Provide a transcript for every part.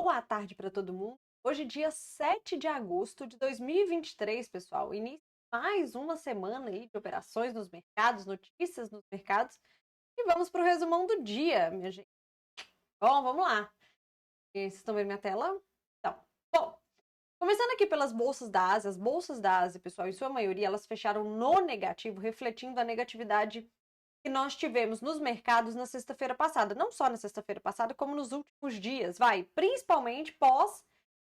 Boa tarde para todo mundo. Hoje, dia 7 de agosto de 2023, pessoal. Início de mais uma semana aí de operações nos mercados, notícias nos mercados. E vamos para o resumão do dia, minha gente. Bom, vamos lá. Vocês estão vendo minha tela? Então, bom, começando aqui pelas bolsas da Ásia. As bolsas da Ásia, pessoal, em sua maioria, elas fecharam no negativo, refletindo a negatividade que nós tivemos nos mercados na sexta-feira passada. Não só na sexta-feira passada, como nos últimos dias, principalmente pós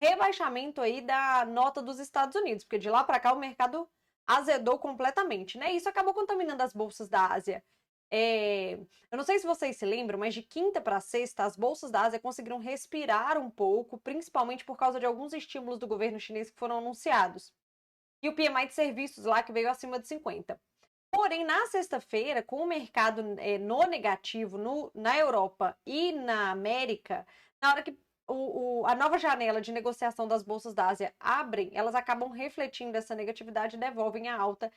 rebaixamento aí da nota dos Estados Unidos, porque de lá para cá o mercado azedou completamente, né? Isso acabou contaminando as bolsas da Ásia. Eu não sei se vocês se lembram, mas de quinta para sexta, as bolsas da Ásia conseguiram respirar um pouco, principalmente por causa de alguns estímulos do governo chinês que foram anunciados. E o PMI de serviços lá, que veio acima de 50. Porém, na sexta-feira, com o mercado no negativo na Europa e na América, na hora que a nova janela de negociação das bolsas da Ásia abrem, elas acabam refletindo essa negatividade e devolvem a alta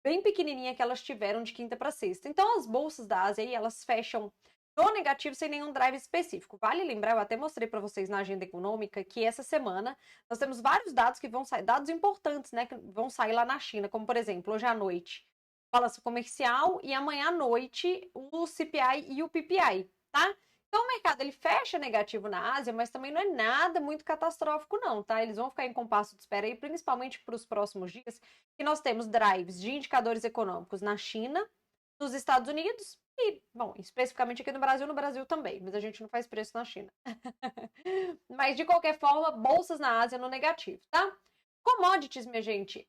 bem pequenininha que elas tiveram de quinta para sexta. Então, as bolsas da Ásia aí, elas fecham no negativo sem nenhum drive específico. Vale lembrar, eu até mostrei para vocês na agenda econômica que essa semana nós temos vários dados que vão sair, dados importantes, né, que vão sair lá na China, como por exemplo, hoje à noite, balança comercial e amanhã à noite o CPI e o PPI, tá? Então o mercado ele fecha negativo na Ásia, mas também não é nada muito catastrófico não, tá? Eles vão ficar em compasso de espera aí, principalmente para os próximos dias, que nós temos drives de indicadores econômicos na China, nos Estados Unidos e, bom, especificamente aqui no Brasil também, mas a gente não faz preço na China. Mas de qualquer forma, bolsas na Ásia no negativo, tá? Commodities, minha gente,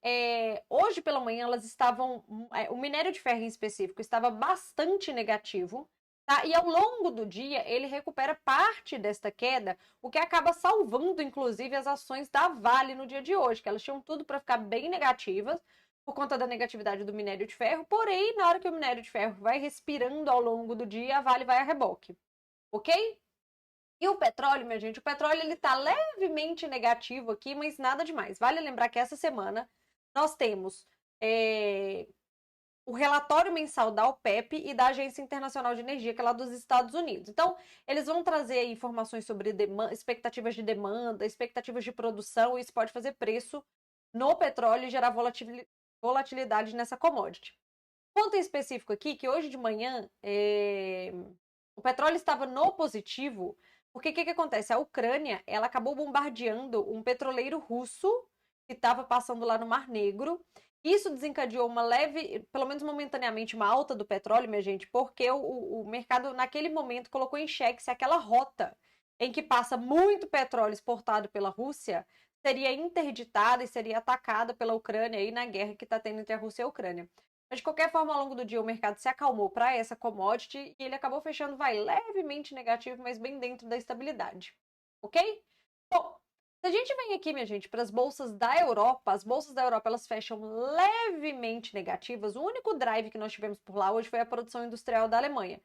hoje pela manhã elas estavam, o minério de ferro em específico estava bastante negativo, tá? E ao longo do dia ele recupera parte desta queda, o que acaba salvando inclusive as ações da Vale no dia de hoje, que elas tinham tudo para ficar bem negativas por conta da negatividade do minério de ferro, porém na hora que o minério de ferro vai respirando ao longo do dia, a Vale vai a reboque, ok? E o petróleo, minha gente, o petróleo ele tá levemente negativo aqui, mas nada demais. Vale lembrar que essa semana nós temos o relatório mensal da OPEP e da Agência Internacional de Energia, que é lá dos Estados Unidos. Então, eles vão trazer informações sobre expectativas de demanda, expectativas de produção, e isso pode fazer preço no petróleo e gerar volatilidade nessa commodity. Ponto em específico aqui, que hoje de manhã o petróleo estava no positivo, porque o que acontece? A Ucrânia ela acabou bombardeando um petroleiro russo que estava passando lá no Mar Negro. Isso desencadeou uma leve, pelo menos momentaneamente, uma alta do petróleo, minha gente, porque o mercado naquele momento colocou em xeque se aquela rota em que passa muito petróleo exportado pela Rússia seria interditada e seria atacada pela Ucrânia aí na guerra que está tendo entre a Rússia e a Ucrânia. Mas de qualquer forma, ao longo do dia, o mercado se acalmou para essa commodity e ele acabou fechando, levemente negativo, mas bem dentro da estabilidade. Ok? Bom, se a gente vem aqui, minha gente, para as bolsas da Europa, as bolsas da Europa elas fecham levemente negativas. O único drive que nós tivemos por lá hoje foi a produção industrial da Alemanha,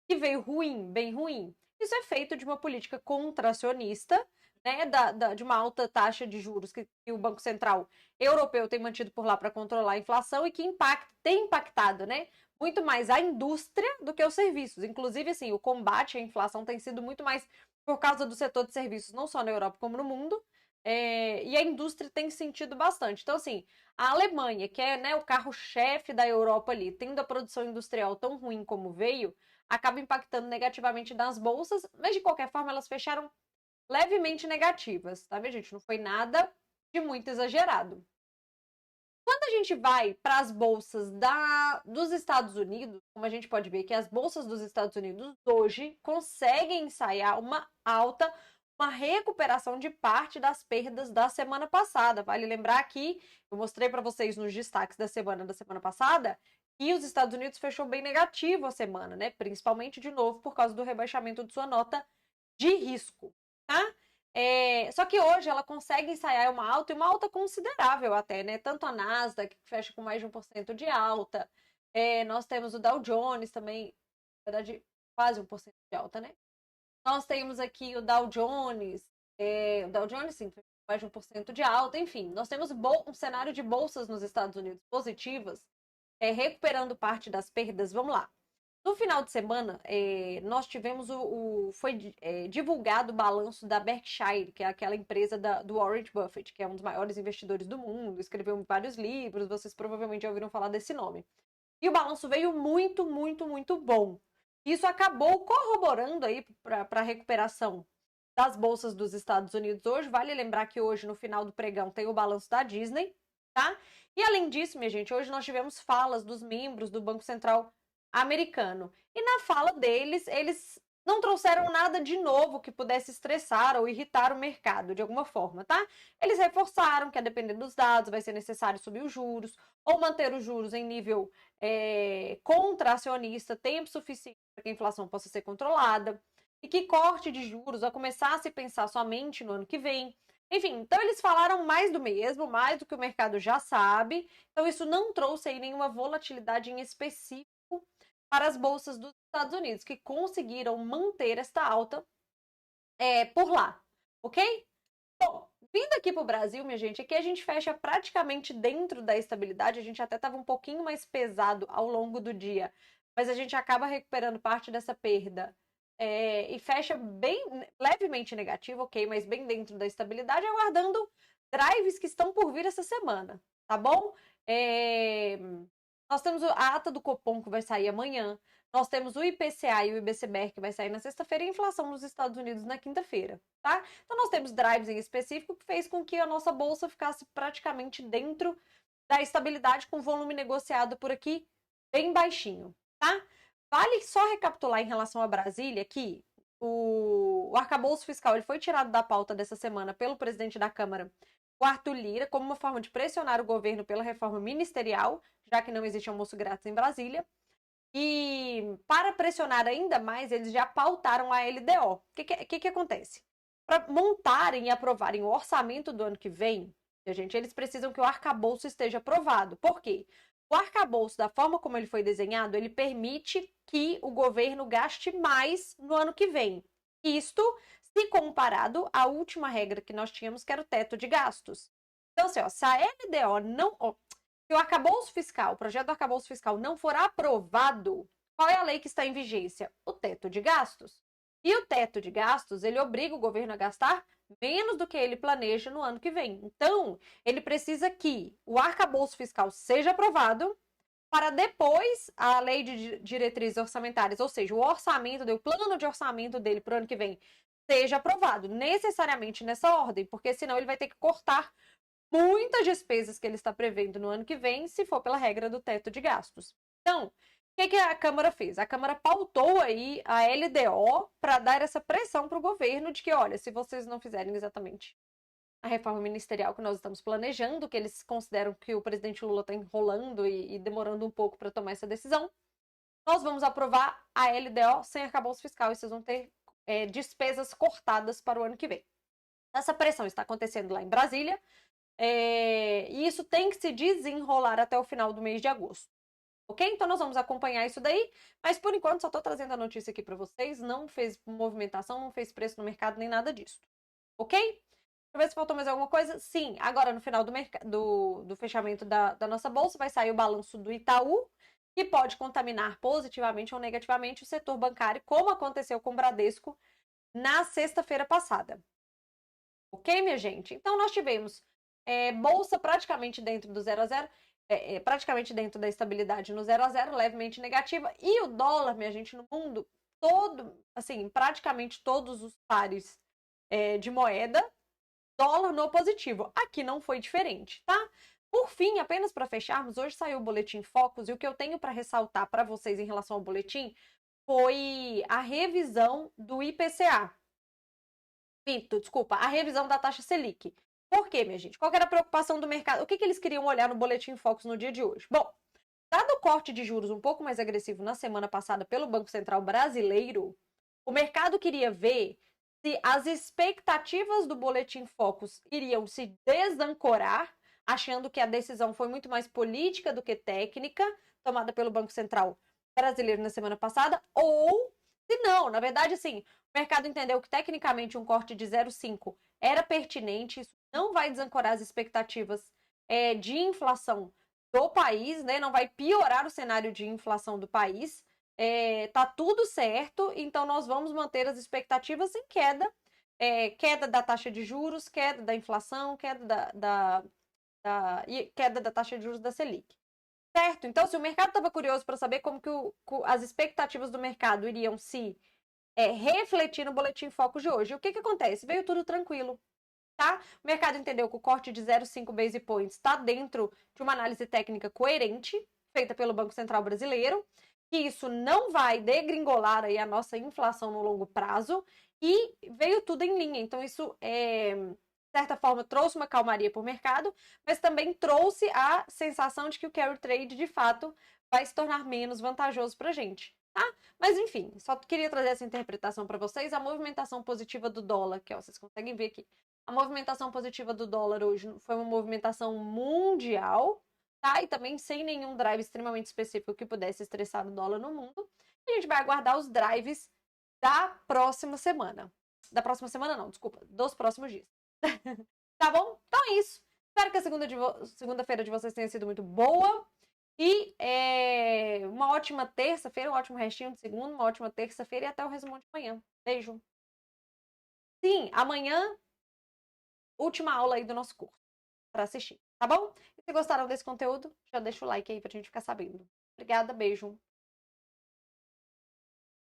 que veio ruim, bem ruim. Isso é feito de uma política contracionista, né, de uma alta taxa de juros que o Banco Central Europeu tem mantido por lá para controlar a inflação e que tem impactado, né, muito mais a indústria do que os serviços. Inclusive, assim, o combate à inflação tem sido muito mais por causa do setor de serviços, não só na Europa como no mundo, e a indústria tem sentido bastante. Então, assim, a Alemanha, que é, né, o carro-chefe da Europa ali, tendo a produção industrial tão ruim como veio, acaba impactando negativamente nas bolsas, mas de qualquer forma elas fecharam levemente negativas, tá, minha gente? Não foi nada de muito exagerado. Quando a gente vai para as bolsas dos Estados Unidos, como a gente pode ver que as bolsas dos Estados Unidos hoje conseguem ensaiar uma alta, uma recuperação de parte das perdas da semana passada. Vale lembrar que eu mostrei para vocês nos destaques da semana passada que os Estados Unidos fechou bem negativo a semana, né? Principalmente de novo por causa do rebaixamento de sua nota de risco, tá? Só que hoje ela consegue ensaiar uma alta e uma alta considerável até, né? Tanto a Nasdaq, que fecha com mais de 1% de alta, nós temos o Dow Jones também, na verdade, quase 1% de alta, né? Nós temos aqui o Dow Jones, sim, mais de 1% de alta, enfim, nós temos um cenário de bolsas nos Estados Unidos positivas, recuperando parte das perdas. Vamos lá. No final de semana, nós tivemos divulgado o balanço da Berkshire, que é aquela empresa do Warren Buffett, que é um dos maiores investidores do mundo, escreveu vários livros, vocês provavelmente já ouviram falar desse nome. E o balanço veio muito, muito, muito bom. Isso acabou corroborando aí para a recuperação das bolsas dos Estados Unidos hoje. Vale lembrar que hoje, no final do pregão, tem o balanço da Disney, tá? E além disso, minha gente, hoje nós tivemos falas dos membros do Banco Central americano. E na fala deles, eles não trouxeram nada de novo que pudesse estressar ou irritar o mercado de alguma forma, tá? Eles reforçaram que, a depender dos dados, vai ser necessário subir os juros ou manter os juros em nível contracionista tempo suficiente para que a inflação possa ser controlada e que corte de juros vai começar a se pensar somente no ano que vem. Enfim, então eles falaram mais do mesmo, mais do que o mercado já sabe. Então isso não trouxe aí nenhuma volatilidade em específico para as bolsas dos Estados Unidos, que conseguiram manter esta alta por lá, ok? Bom, vindo aqui para o Brasil, minha gente, aqui a gente fecha praticamente dentro da estabilidade, a gente até estava um pouquinho mais pesado ao longo do dia, mas a gente acaba recuperando parte dessa perda e fecha bem levemente negativo, ok, mas bem dentro da estabilidade, aguardando drives que estão por vir essa semana, tá bom? Nós temos a ata do Copom que vai sair amanhã. Nós temos o IPCA e o IBCBR que vai sair na sexta-feira e a inflação nos Estados Unidos na quinta-feira, tá? Então nós temos drives em específico que fez com que a nossa bolsa ficasse praticamente dentro da estabilidade com volume negociado por aqui bem baixinho, tá? Vale só recapitular em relação a Brasília que o arcabouço fiscal ele foi tirado da pauta dessa semana pelo presidente da Câmara, o Arthur Lira, como uma forma de pressionar o governo pela reforma ministerial, já que não existe almoço grátis em Brasília. E para pressionar ainda mais, eles já pautaram a LDO. O que acontece? Para montarem e aprovarem o orçamento do ano que vem, gente, eles precisam que o arcabouço esteja aprovado. Por quê? O arcabouço, da forma como ele foi desenhado, ele permite que o governo gaste mais no ano que vem. Isto se comparado à última regra que nós tínhamos, que era o teto de gastos. Então, assim, se a LDO não... Se o arcabouço fiscal, o projeto do arcabouço fiscal não for aprovado, qual é a lei que está em vigência? O teto de gastos. E o teto de gastos, ele obriga o governo a gastar menos do que ele planeja no ano que vem. Então, ele precisa que o arcabouço fiscal seja aprovado para depois a lei de diretrizes orçamentárias, ou seja, o orçamento, o plano de orçamento dele para o ano que vem, seja aprovado, necessariamente nessa ordem, porque senão ele vai ter que cortar muitas despesas que ele está prevendo no ano que vem, se for pela regra do teto de gastos. Então, o que a Câmara fez? A Câmara pautou aí a LDO para dar essa pressão para o governo de que, olha, se vocês não fizerem exatamente a reforma ministerial que nós estamos planejando, que eles consideram que o presidente Lula está enrolando e demorando um pouco para tomar essa decisão, nós vamos aprovar a LDO sem arcabouço fiscal e vocês vão ter despesas cortadas para o ano que vem. Essa pressão está acontecendo lá em Brasília, e isso tem que se desenrolar até o final do mês de agosto. Ok? Então nós vamos acompanhar isso daí, mas por enquanto só estou trazendo a notícia aqui para vocês, não fez movimentação, não fez preço no mercado, nem nada disso. Ok? Deixa eu ver se faltou mais alguma coisa. Sim, agora no final do fechamento da nossa bolsa vai sair o balanço do Itaú, que pode contaminar positivamente ou negativamente o setor bancário, como aconteceu com o Bradesco na sexta-feira passada. Ok, minha gente? Então nós tivemos bolsa praticamente dentro do 0 a 0, praticamente dentro da estabilidade no 0 a 0, levemente negativa, e o dólar, minha gente, no mundo todo, assim, praticamente todos os pares de moeda, dólar no positivo. Aqui não foi diferente, tá? Por fim, apenas para fecharmos, hoje saiu o Boletim Focus, e o que eu tenho para ressaltar para vocês em relação ao boletim foi a revisão do IPCA. Desculpa, a revisão da taxa Selic. Por quê, minha gente? Qual era a preocupação do mercado? O que eles queriam olhar no Boletim Focus no dia de hoje? Bom, dado o corte de juros um pouco mais agressivo na semana passada pelo Banco Central brasileiro, o mercado queria ver se as expectativas do Boletim Focus iriam se desancorar, achando que a decisão foi muito mais política do que técnica, tomada pelo Banco Central brasileiro na semana passada, ou se não, na verdade, sim, o mercado entendeu que tecnicamente um corte de 0,5 era pertinente, isso não vai desancorar as expectativas de inflação do país, né? Não vai piorar o cenário de inflação do país. tá tudo certo, então nós vamos manter as expectativas em queda, queda da taxa de juros, queda da inflação, e queda da taxa de juros da Selic. Certo? Então, se o mercado estava curioso para saber como que as expectativas do mercado iriam se refletir no Boletim Foco de hoje, o que acontece? Veio tudo tranquilo. Tá? O mercado entendeu que o corte de 0,5 base points está dentro de uma análise técnica coerente, feita pelo Banco Central Brasileiro, que isso não vai degringolar aí a nossa inflação no longo prazo, e veio tudo em linha. Então, isso, de certa forma, trouxe uma calmaria para o mercado, mas também trouxe a sensação de que o carry trade, de fato, vai se tornar menos vantajoso para a gente. Tá? Mas, enfim, só queria trazer essa interpretação para vocês. A movimentação positiva do dólar, que vocês conseguem ver aqui, a movimentação positiva do dólar hoje foi uma movimentação mundial, tá? E também sem nenhum drive extremamente específico que pudesse estressar o dólar no mundo. E a gente vai aguardar os drives da próxima semana. Da próxima semana não, desculpa, dos próximos dias. Tá bom? Então é isso. Espero que a segunda-feira de vocês tenha sido muito boa. E uma ótima terça-feira, um ótimo restinho de segunda, uma ótima terça-feira e até o resumo de amanhã. Beijo. Sim, amanhã última aula aí do nosso curso para assistir, tá bom? E se gostaram desse conteúdo, já deixa o like aí pra gente ficar sabendo. Obrigada, beijo.